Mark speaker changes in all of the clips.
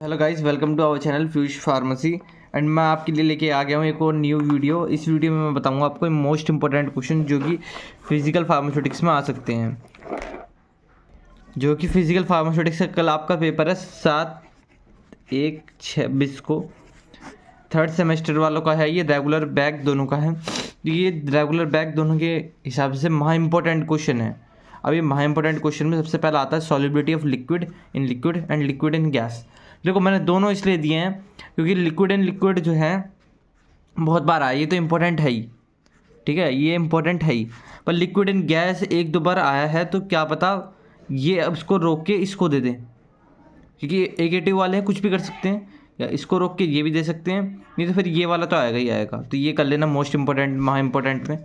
Speaker 1: Hello guys, welcome to our channel Fuse Pharmacy. And मैं आपके लिए लेके आ गया हूँ एक और न्यू वीडियो। इस वीडियो में मैं बताऊँगा आपको मोस्ट इंपॉर्टेंट क्वेश्चन जो कि फिजिकल फार्मास्यूटिक्स में आ सकते हैं। जो कि फिजिकल फार्मास्यूटिक्स का कल आपका पेपर है 7/1/26 को। थर्ड सेमेस्टर वालों का है, ये रेगुलर बैक दोनों का है। तो ये रेगुलर बैक दोनों के हिसाब से महा इंपॉर्टेंट क्वेश्चन है। अब ये महा इंपॉर्टेंट क्वेश्चन में सबसे पहला आता है solubility of liquid in liquid and liquid in gas. देखो, मैंने दोनों इसलिए दिए हैं क्योंकि लिक्विड एंड लिक्विड जो है बहुत बार आया, ये तो इंपॉर्टेंट है ही, ठीक है, ये इंपॉर्टेंट है ही। पर लिक्विड एंड गैस एक दो बार आया है तो क्या पता ये अब इसको रोक के इसको दे दें, क्योंकि एगेटिव वाले हैं, कुछ भी कर सकते हैं, या इसको रोक के ये भी दे सकते हैं, नहीं तो फिर ये वाला तो आएगा ही आएगा। तो ये कर लेना मोस्ट इंपॉर्टेंट, महा इंपॉर्टेंट में।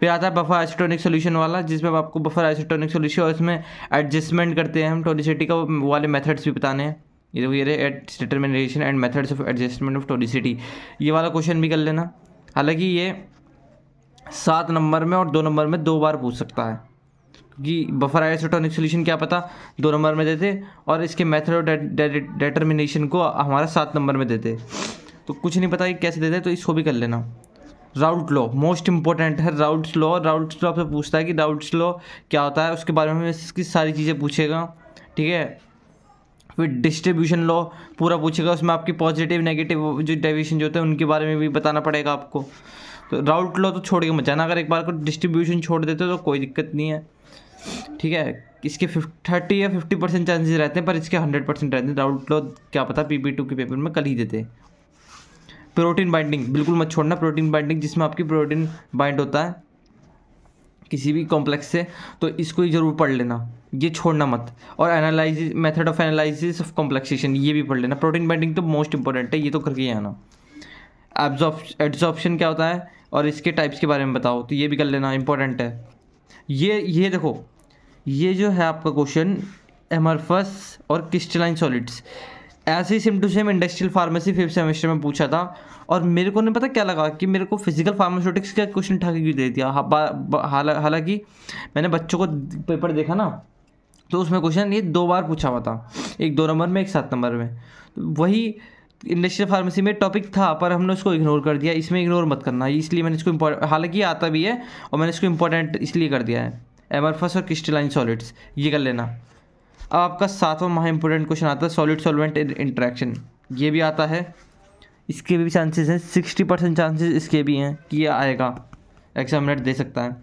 Speaker 1: फिर आता है बफर आइसोटोनिक सोल्यूशन वाला, जिसमें आपको बफर आइसोटोनिक सोल्यूशन और इसमें एडजस्टमेंट करते हैं हम टोनिसिटी का, वाले मेथड्स भी बताने हैं। ये देखो, ये एट determination and methods of adjustment of tonicity, ये वाला क्वेश्चन भी कर लेना। हालांकि ये 7 नंबर में और 2 नंबर में 2 बार पूछ सकता है, कि बफर आइसोटोनिक सोल्यूशन क्या पता 2 नंबर में देते और इसके मेथड ऑफ डिटर्मिनेशन को हमारा 7 नंबर में देते। तो कुछ नहीं पता कि कैसे देते, तो इसको भी कर लेना। राउट लॉ मोस्ट इंपॉर्टेंट है। राउट्स लॉ आपसे पूछता है कि राउट्स लॉ क्या होता है, उसके बारे में इसकी सारी चीज़ें पूछेगा, ठीक है। फिर डिस्ट्रीब्यूशन लॉ पूरा पूछेगा, उसमें आपकी पॉजिटिव नेगेटिव जो डेविएशन जो होते हैं उनके बारे में भी बताना पड़ेगा आपको। तो राउट लॉ तो छोड़ के मत जाना, अगर एक बार को डिस्ट्रीब्यूशन छोड़ देते हो तो कोई दिक्कत नहीं है, ठीक है। इसके 30 या 50% चांसेस रहते हैं, पर इसके 100% रहते हैं। राउट लॉ क्या पता PP2 के पेपर में कल ही देते। प्रोटीन बाइंडिंग बिल्कुल मत छोड़ना। प्रोटीन बाइंडिंग जिसमें आपकी प्रोटीन बाइंड होता है किसी भी कॉम्प्लेक्स से, तो इसको ही जरूर पढ़ लेना, ये छोड़ना मत। और analysis, method of analysis of complexation, ये भी पढ़ लेना। प्रोटीन बाइंडिंग तो मोस्ट इंपॉर्टेंट है, ये तो करके ही आना। एब्जॉर्प्शन क्या होता है और इसके टाइप्स के बारे में बताओ, तो ये भी कर लेना, इंपॉर्टेंट है। ये देखो, ये जो है आपका क्वेश्चन एमरफस और क्रिस्टलाइन सॉलिड्स, ऐसे ही same to same industrial pharmacy 5th semester में पूछा था। और मेरे को नहीं पता क्या लगा कि मेरे को फिजिकल फार्मास्यूटिक्स का क्वेश्चन उठा के क्यों दे दिया। हालांकि मैंने बच्चों को पेपर देखा ना, तो उसमें क्वेश्चन ये 2 बार पूछा हुआ था, एक 2 नंबर में, एक 7 नंबर में। तो वही इंडस्ट्रियल फार्मेसी में टॉपिक था, पर हमने उसको इग्नोर कर दिया। इसमें इग्नोर मत करना, इसलिए मैंने इसको हालांकि ये आता भी है और मैंने इसको इंपॉर्टेंट इसलिए कर दिया है। एमरफस और क्रिस्टलाइन सॉलिड्स, ये कर लेना। अब आपका 7वां महा इंपॉर्टेंट क्वेश्चन आता है सॉलिड सॉल्वेंट इंटरेक्शन, ये भी आता है। इसके भी चांसेस हैं, 60% चांसेस इसके भी हैं कि ये आएगा, एग्जामिनर दे सकता है।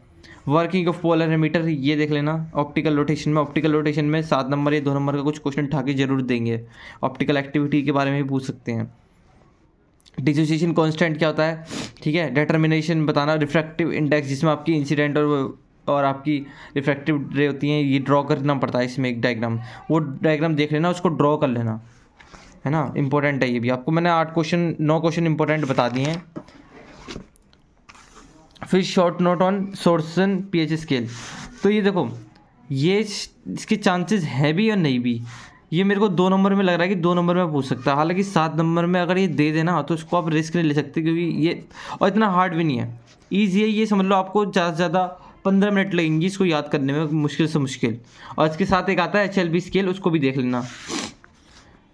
Speaker 1: वर्किंग ऑफ पोलर एमीटर, ये देख लेना। ऑप्टिकल रोटेशन में 7 नंबर या 2 नंबर का कुछ क्वेश्चन उठा के जरूर देंगे। ऑप्टिकल एक्टिविटी के बारे में भी पूछ सकते हैं। डिसोसिएशन कांस्टेंट क्या होता है, ठीक है। डिटर्मिनेशन बताना। रिफ्रैक्टिव इंडेक्स, जिसमें आपकी इंसिडेंट और आपकी रिफ्रैक्टिव रे होती हैं, ये ड्रॉ करना पड़ता है इसमें एक डायग्राम, वो डायग्राम देख लेना, उसको ड्रॉ कर लेना, है ना। इंपॉर्टेंट है ये भी। आपको मैंने 9 क्वेश्चन इंपॉर्टेंट बता दिए हैं। फिर short note on Sorensen pH scale, तो ये देखो, ये इसके चांसेस हैं भी या नहीं भी। ये मेरे को 2 नंबर में लग रहा है कि 2 नंबर में पूछ सकता है। हालांकि 7 नंबर में अगर ये दे देना तो इसको आप रिस्क नहीं ले सकते, क्योंकि ये और इतना हार्ड भी नहीं है, ईजी है। ये समझ लो आपको ज़्यादा से ज़्यादा 15 मिनट लगेंगे इसको याद करने में, मुश्किल से मुश्किल। और इसके साथ एक आता है HLB स्केल, उसको भी देख लेना।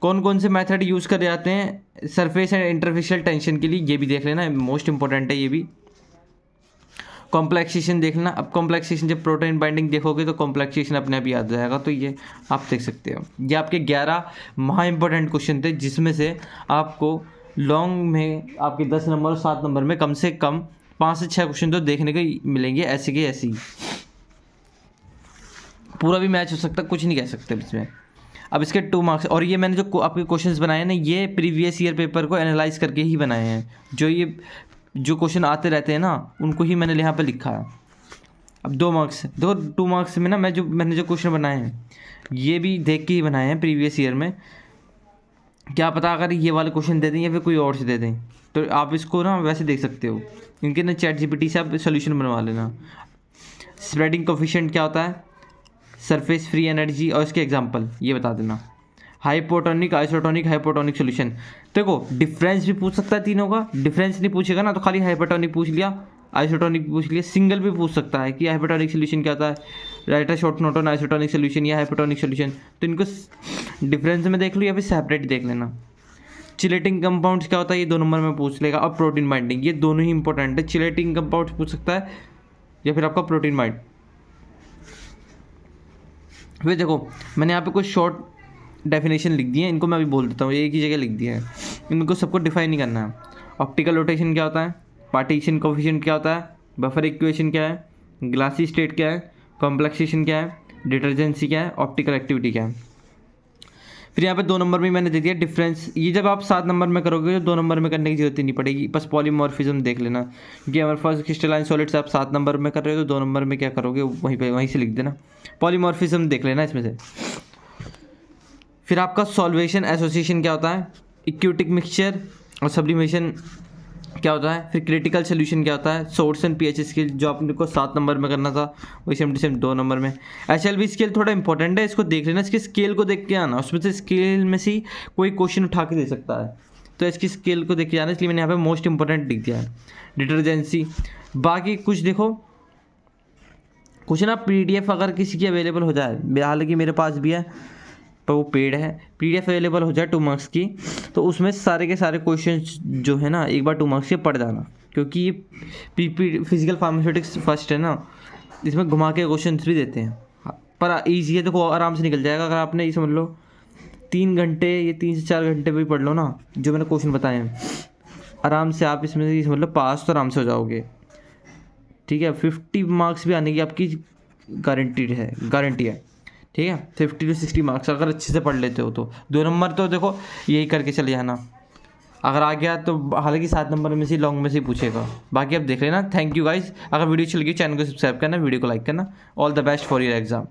Speaker 1: कौन कौन से मेथड यूज़ करे जाते हैं सरफेस एंड इंटरफेशियल टेंशन के लिए, ये भी देख लेना, मोस्ट इंपॉर्टेंट है ये भी। कॉम्प्लेक्सेशन देखना। अब कॉम्प्लेक्सेशन जब प्रोटीन बाइंडिंग देखोगे तो कॉम्प्लेक्सेशन अपने आप याद जाएगा, तो ये आप देख सकते हो। ये आपके 11 महा इंपॉर्टेंट क्वेश्चन थे, जिसमें से आपको लॉन्ग में आपके 10 नंबर और 7 नंबर में कम से कम 5 से 6 क्वेश्चन तो देखने को मिलेंगे, ऐसे के ऐसे ही। पूरा भी मैच हो सकता, कुछ नहीं कह सकते इसमें। अब इसके 2 मार्क्स, और ये मैंने जो आपके क्वेश्चंस बनाए हैं ना, ये प्रीवियस ईयर पेपर को एनालाइज करके ही बनाए हैं। जो क्वेश्चन आते रहते हैं ना, उनको ही मैंने यहाँ पे लिखा है। अब 2 मार्क्स देखो, 2 मार्क्स में ना मैंने जो क्वेश्चन बनाए हैं ये भी देख के ही बनाए हैं प्रीवियस ईयर में। क्या पता अगर ये वाले क्वेश्चन दे दें या फिर कोई और से दे दें, तो आप इसको ना वैसे देख सकते हो, क्योंकि ना ChatGPT से आप सोल्यूशन बनवा लेना। स्प्रेडिंग कोफिशिएंट क्या होता है, सरफेस फ्री एनर्जी और इसके एग्जाम्पल ये बता देना। हाइपोटोनिक, आइसोटोनिक, हाइपोटोनिक सोल्यूशन, देखो डिफरेंस भी पूछ सकता है तीनों का। डिफरेंस नहीं पूछेगा ना तो खाली हाइपोटोनिक पूछ लिया, आइसोटोनिक पूछ लिया, सिंगल भी पूछ सकता है कि हाइपोटोनिक सोल्यूशन क्या होता है, right a short note on isotonic solution या हाइपोटोनिक सोल्यूशन। तो इनको डिफरेंस में देख लो या फिर सेपरेट देख लेना। चिलेटिंग कंपाउंड्स क्या होता है, ये 2 नंबर में पूछ लेगा। और प्रोटीन बाइंडिंग, ये दोनों ही इंपॉर्टेंट है। चिलेटिंग कंपाउंड्स पूछ सकता है या फिर आपका प्रोटीन बाइंड। फिर देखो मैंने यहाँ पे कुछ शॉर्ट डेफिनेशन लिख दी है, इनको मैं अभी बोल देता हूँ, एक ही जगह लिख दिया है, इनको सबको डिफाइन नहीं करना है। ऑप्टिकल रोटेशन क्या होता है, पार्टीशन कोफिशिएंट क्या होता है, बफर इक्वेशन क्या है, ग्लासी स्टेट क्या है, कॉम्प्लेक्सेशन क्या है, डिटर्जेंसी क्या है, ऑप्टिकल एक्टिविटी क्या है। फिर यहाँ पे 2 नंबर में मैंने दे दिया डिफरेंस। ये जब आप 7 नंबर में करोगे तो 2 नंबर में करने की जरूरत ही नहीं पड़ेगी, बस पॉलीमॉर्फिज्म देख लेना कि हमारे पास क्रिस्टलाइन सॉलिड्स आप 7 नंबर में कर रहे हो तो 2 नंबर में क्या करोगे वहीं से लिख देना, पॉलीमॉर्फिज्म देख लेना इसमें से। फिर आपका सॉल्वेशन एसोसिएशन क्या होता है, इक्विटिक मिक्सचर और सब्लिमेशन क्या होता है, फिर क्रिटिकल सोल्यूशन क्या होता है, सोर्स एंड पीएच स्केल जो आपने को 7 नंबर में करना था वही सेम 2 नंबर में। एचएलवी स्केल थोड़ा इंपॉर्टेंट है, इसको देख लेना, इसके स्केल को देख के आना, उसमें से स्केल में से कोई क्वेश्चन उठा के दे सकता है, तो इसकी स्केल को देख के आना, इसलिए मैंने यहाँ पे मोस्ट इंपॉर्टेंट लिख दिया है। डिटर्जेंसी, बाकी कुछ देखो कुछ ना पीडीएफ अगर किसी की अवेलेबल हो जाए, हालांकि मेरे पास भी है पर वो पेड है, पीडीएफ अवेलेबल हो जाए 2 मार्क्स की, तो उसमें सारे के सारे क्वेश्चंस जो है ना एक बार 2 मार्क्स के पढ़ जाना, क्योंकि ये फिजिकल फार्मास्यूटिक्स फर्स्ट है ना, इसमें घुमा के क्वेश्चन भी देते हैं, पर ईजी है, देखो आराम से निकल जाएगा। अगर आपने ये समझ लो 3 घंटे या 3 से 4 घंटे भी पढ़ लो ना जो मैंने क्वेश्चन बताए हैं, आराम से आप इसमें से समझ लो पास तो आराम से हो जाओगे, ठीक है। 50 मार्क्स भी आने की आपकी गारंटी है, ठीक है। 50 to 60 मार्क्स अगर अच्छे से पढ़ लेते हो तो 2 नंबर तो देखो यही करके चले जाना, अगर आ गया तो हालांकि 7 नंबर में से लॉन्ग में से ही पूछेगा, बाकी आप देख लेना। थैंक यू गाइस, अगर वीडियो अच्छी लगी चैनल को सब्सक्राइब करना, वीडियो को लाइक करना। All the best for your exam.